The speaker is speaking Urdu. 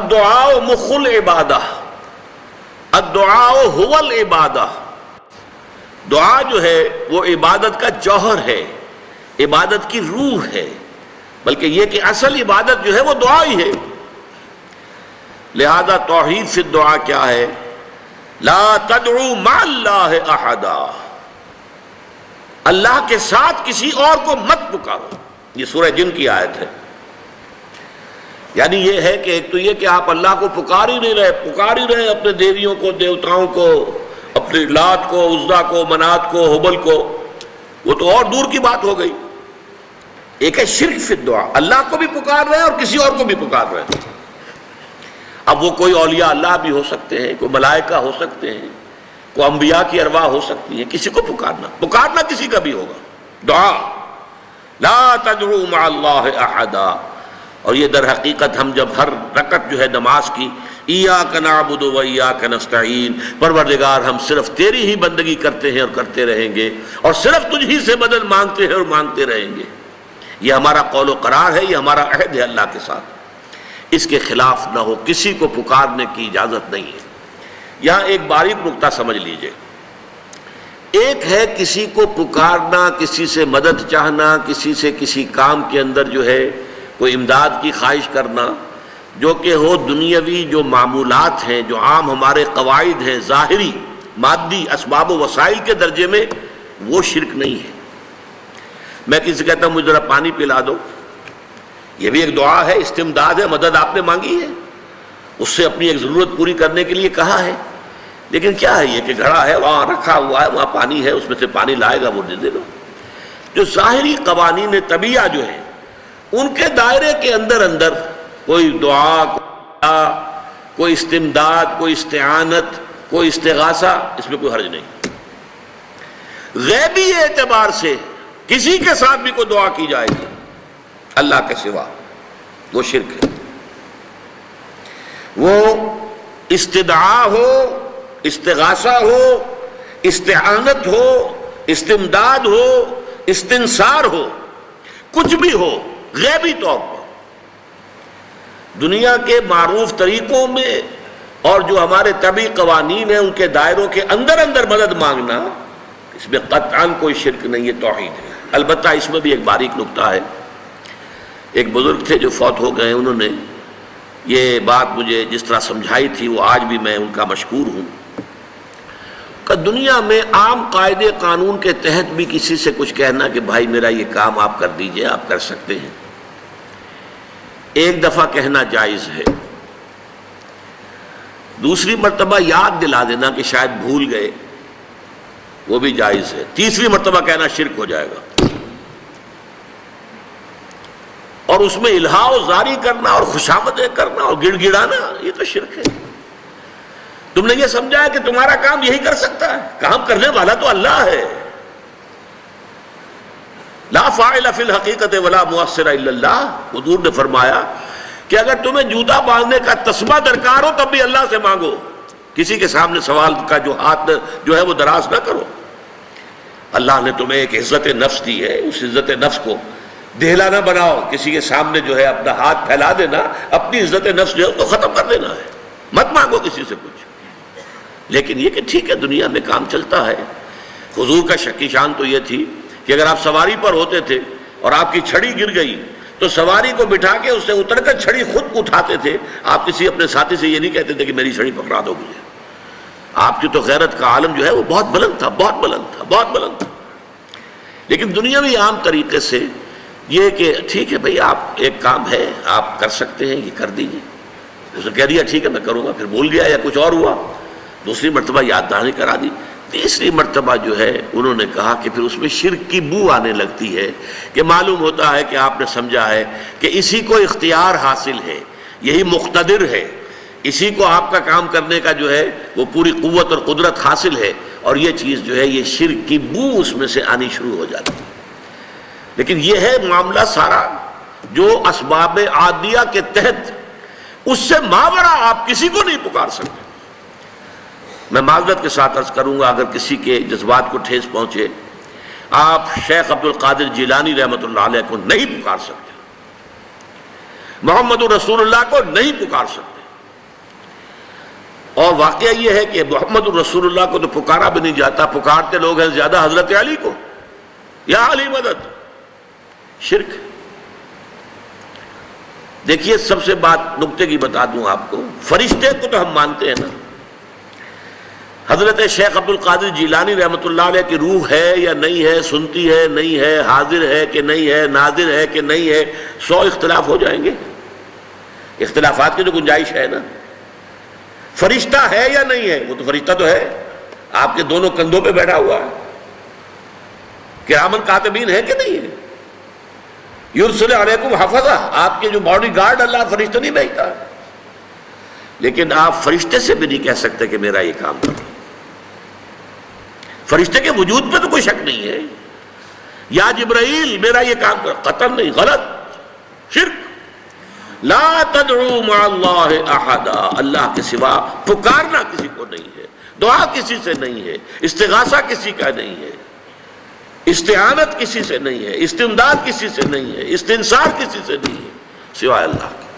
الدعاء مخ العبادہ، الدعاء هو العبادہ، دعا جو ہے وہ عبادت کا جوہر ہے، عبادت کی روح ہے، بلکہ یہ کہ اصل عبادت جو ہے وہ دعا ہی ہے۔ لہذا توحید فی الدعا کیا ہے؟ لا تدعو مع اللہ احدا، اللہ کے ساتھ کسی اور کو مت پکارو۔ یہ سورہ جن کی آیت ہے۔ یعنی یہ ہے کہ ایک تو یہ کہ آپ اللہ کو پکار ہی رہے اپنے دیویوں کو، دیوتاؤں کو، اپنے لات کو، عزا کو، منات کو، حبل کو، وہ تو اور دور کی بات ہو گئی۔ ایک ہے شرک فی الدعا، اللہ کو بھی پکار رہے ہیں اور کسی اور کو بھی پکار رہے ہیں۔ اب وہ کوئی اولیاء اللہ بھی ہو سکتے ہیں، کوئی ملائکہ ہو سکتے ہیں، کوئی انبیاء کی ارواح ہو سکتی ہیں، کسی کو پکارنا کسی کا بھی ہوگا۔ دعا لا تدعو مع اللہ احدا، اور یہ در حقیقت ہم جب ہر رکعت جو ہے نماز کی ایاک نعبد و ایاک نستعین، پروردگار ہم صرف تیری ہی بندگی کرتے ہیں اور کرتے رہیں گے، اور صرف تجھ ہی سے مدد مانگتے ہیں اور مانگتے رہیں گے، یہ ہمارا قول و قرار ہے، یہ ہمارا عہد ہے اللہ کے ساتھ، اس کے خلاف نہ ہو، کسی کو پکارنے کی اجازت نہیں ہے۔ یہاں ایک باریک نکتہ سمجھ لیجئے، ایک ہے کسی کو پکارنا، کسی سے مدد چاہنا، کسی سے کسی کام کے اندر جو ہے کوئی امداد کی خواہش کرنا، جو کہ ہو دنیاوی جو معمولات ہیں، جو عام ہمارے قواعد ہیں، ظاہری مادی اسباب و وسائل کے درجے میں، وہ شرک نہیں ہے۔ میں کسی سے کہتا ہوں مجھے ذرا پانی پلا دو، یہ بھی ایک دعا ہے، استمداد ہے، مدد آپ نے مانگی ہے، اس سے اپنی ایک ضرورت پوری کرنے کے لیے کہا ہے، لیکن کیا ہے یہ کہ گھڑا ہے، وہاں رکھا ہوا ہے، وہاں پانی ہے، اس میں سے پانی لائے گا وہ دے دو۔ جو ظاہری قوانین طبیعہ جو ہے ان کے دائرے کے اندر کوئی دعا، کوئی استمداد، کوئی استعانت، کوئی استغاثہ، اس میں کوئی حرج نہیں۔ غیبی اعتبار سے کسی کے ساتھ بھی کوئی دعا کی جائے گی اللہ کے سوا، وہ شرک ہے۔ وہ استدعا ہو، استغاثہ ہو، استعانت ہو، استمداد ہو، استنصار ہو، کچھ بھی ہو، غیبی طور پر دنیا کے معروف طریقوں میں اور جو ہمارے طبعی قوانین ہیں ان کے دائروں کے اندر مدد مانگنا، اس میں قطعاً کوئی شرک نہیں ہے، توحید ہے۔ البتہ اس میں بھی ایک باریک نکتہ ہے۔ ایک بزرگ تھے جو فوت ہو گئے، انہوں نے یہ بات مجھے جس طرح سمجھائی تھی وہ آج بھی میں ان کا مشکور ہوں کہ دنیا میں عام قاعدے قانون کے تحت بھی کسی سے کچھ کہنا کہ بھائی میرا یہ کام آپ کر دیجئے، آپ کر سکتے ہیں، ایک دفعہ کہنا جائز ہے، دوسری مرتبہ یاد دلا دینا کہ شاید بھول گئے، وہ بھی جائز ہے، تیسری مرتبہ کہنا شرک ہو جائے گا، اور اس میں الہا و زاری کرنا اور خوشامدیں کرنا اور گڑ گڑانا، یہ تو شرک ہے۔ تم نے یہ سمجھا ہے کہ تمہارا کام یہی کر سکتا ہے، کام کرنے والا تو اللہ ہے۔ لا فاعل فی الحقیقت ولا مؤثر الا اللہ، حضور نے فرمایا کہ اگر تمہیں جوتا باندھنے کا تسبہ درکار ہو تب بھی اللہ سے مانگو، کسی کے سامنے سوال کا جو ہاتھ جو ہے وہ دراز نہ کرو۔ اللہ نے تمہیں ایک عزت نفس دی ہے، اس عزت نفس کو دہلا نہ بناؤ، کسی کے سامنے جو ہے اپنا ہاتھ پھیلا دینا، اپنی عزت نفس جو ہے اس کو ختم کر دینا ہے، مت مانگو کسی سے کچھ۔ لیکن یہ کہ ٹھیک ہے دنیا میں کام چلتا ہے۔ حضور کا شکی شان تو یہ تھی کہ اگر آپ سواری پر ہوتے تھے اور آپ کی چھڑی گر گئی تو سواری کو بٹھا کے اس سے اتر کر چھڑی خود اٹھاتے تھے، آپ کسی اپنے ساتھی سے یہ نہیں کہتے تھے کہ میری چھڑی پکڑا دو مجھے۔ آپ کی تو غیرت کا عالم جو ہے وہ بہت بلند تھا، بہت بلند تھا، بہت بلند تھا۔ لیکن دنیاوی عام طریقے سے یہ کہ ٹھیک ہے بھئی آپ ایک کام ہے آپ کر سکتے ہیں، یہ کر دیجئے، اس نے کہہ دیا ٹھیک ہے میں کروں گا، پھر بھول گیا یا کچھ اور ہوا، دوسری مرتبہ یاد دہانی کرا دی، تیسری مرتبہ جو ہے انہوں نے کہا کہ پھر اس میں شرک کی بو آنے لگتی ہے کہ معلوم ہوتا ہے کہ آپ نے سمجھا ہے کہ اسی کو اختیار حاصل ہے، یہی مقتدر ہے، اسی کو آپ کا کام کرنے کا جو ہے وہ پوری قوت اور قدرت حاصل ہے، اور یہ چیز جو ہے یہ شرک کی بو اس میں سے آنی شروع ہو جاتی ہے۔ لیکن یہ ہے معاملہ سارا جو اسباب عادیہ کے تحت، اس سے ماورا آپ کسی کو نہیں پکار سکتے۔ میں معذرت کے ساتھ عرض کروں گا اگر کسی کے جذبات کو ٹھیس پہنچے، آپ شیخ عبد القادر جیلانی رحمۃ اللہ علیہ کو نہیں پکار سکتے، محمد رسول اللہ کو نہیں پکار سکتے، اور واقعہ یہ ہے کہ محمد الرسول اللہ کو تو پکارا بھی نہیں جاتا، پکارتے لوگ ہیں زیادہ حضرت علی کو، یا علی مدد، شرک۔ دیکھیے سب سے بات نکتے کی بتا دوں آپ کو، فرشتے کو تو ہم مانتے ہیں نا، حضرت شیخ عبد القادر جیلانی رحمۃ اللہ علیہ کی روح ہے یا نہیں ہے، سنتی ہے نہیں ہے، حاضر ہے کہ نہیں ہے، ناظر ہے کہ نہیں ہے، 100 اختلاف ہو جائیں گے، اختلافات کی تو گنجائش ہے نا۔ فرشتہ ہے یا نہیں ہے، وہ تو فرشتہ تو ہے، آپ کے دونوں کندھوں پہ بیٹھا ہوا ہے، کرامن کاتبین ہے کہ نہیں ہے، یرسل علیکم حفظہ، آپ کے جو باڈی گارڈ اللہ فرشتہ نہیں بھیجتا، لیکن آپ فرشتے سے بھی نہیں کہہ سکتے کہ میرا یہ کام کرو۔ فرشتے کے وجود پہ تو کوئی شک نہیں ہے، یا جبرائیل میرا یہ کام کرو، قطعاً نہیں، غلط، شرک۔ لا تدعو مع اللہ احدا، اللہ کے سوا پکارنا کسی کو نہیں ہے، دعا کسی سے نہیں ہے، استغاثہ کسی کا نہیں ہے، استعانت کسی سے نہیں ہے، استمداد کسی سے نہیں ہے، استنصار کسی سے نہیں ہے، سوائے اللہ کے۔